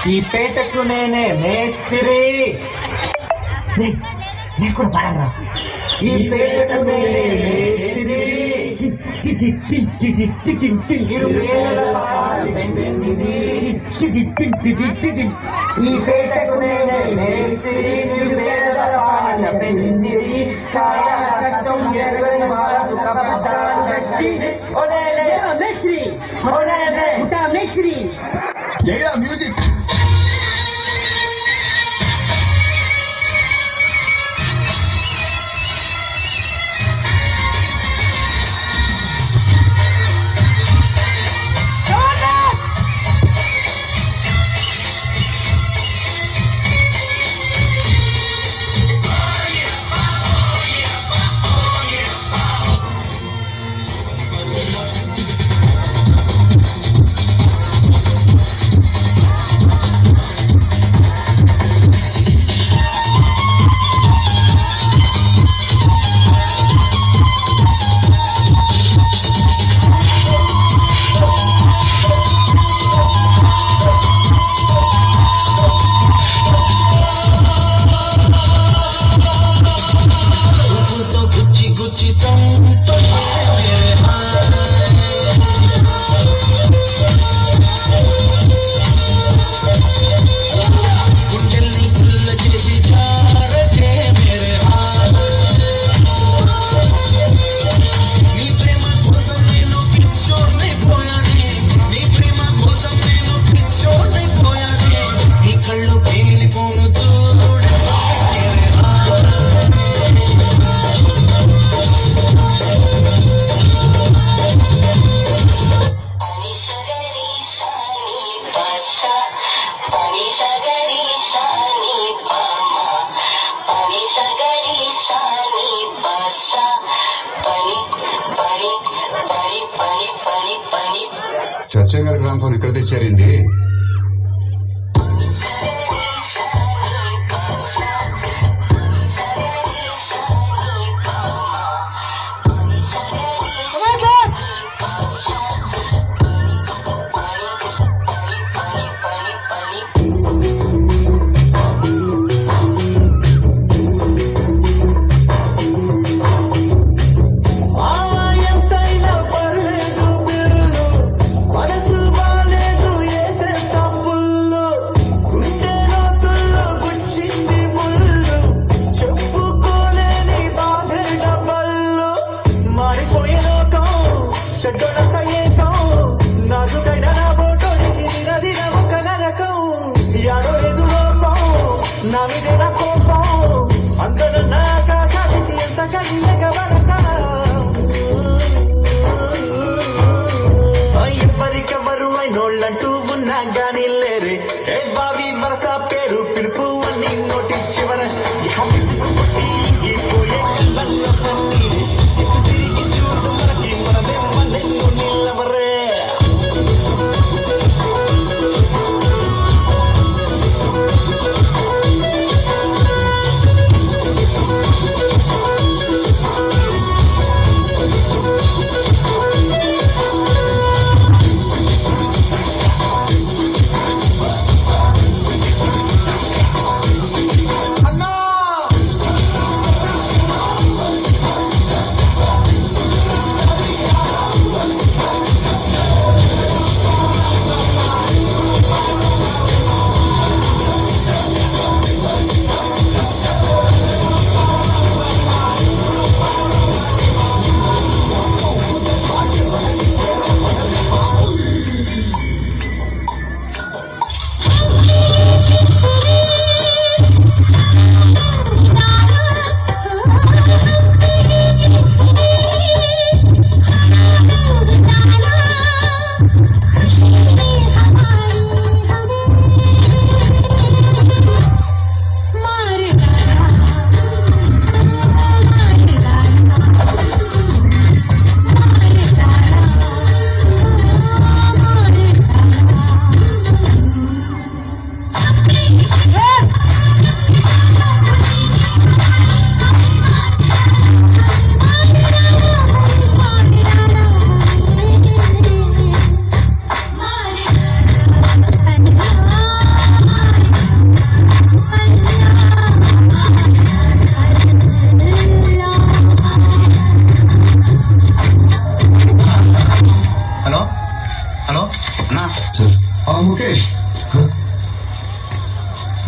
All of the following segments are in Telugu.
ఈ పేటకు నేనే మేస్త్రి. నేను కూడా పాడరా. ఈ పేటకు నేనే మేస్త్రి. ఇరువేల పాటలు పెండింది. ఈ పేటకు నేనే మేస్త్రి. ఇరువేల పాటలు పెండింది. కాయ కష్టం ఎరుగని వాడు కబడ్డాను గట్టి. ఓనేనే మేస్త్రి. ఓనేనే మేస్త్రి. మ్యూజిక్ సత్యం గారి గ్రామం ఇక్కడ తెచ్చారండి. ఎవరికెవరు అయినోళ్ళంటూ ఉన్నా గానీ లేరే. ఏ బావి వరస పేరు పిలుపు అని నోటి చివర తిరిగి చూడు మనకి మనమే మనెన్ను నిలవరే.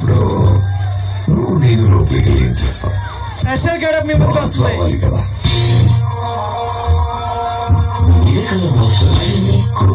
బ్రో నువ్వు నేను లోపలికి ఏం చేస్తావు ప్రెషర్ గడప్ మీ ముందుకు వస్తుంది. రావాలి కదా ఏ కలర్ బాస్ నీకు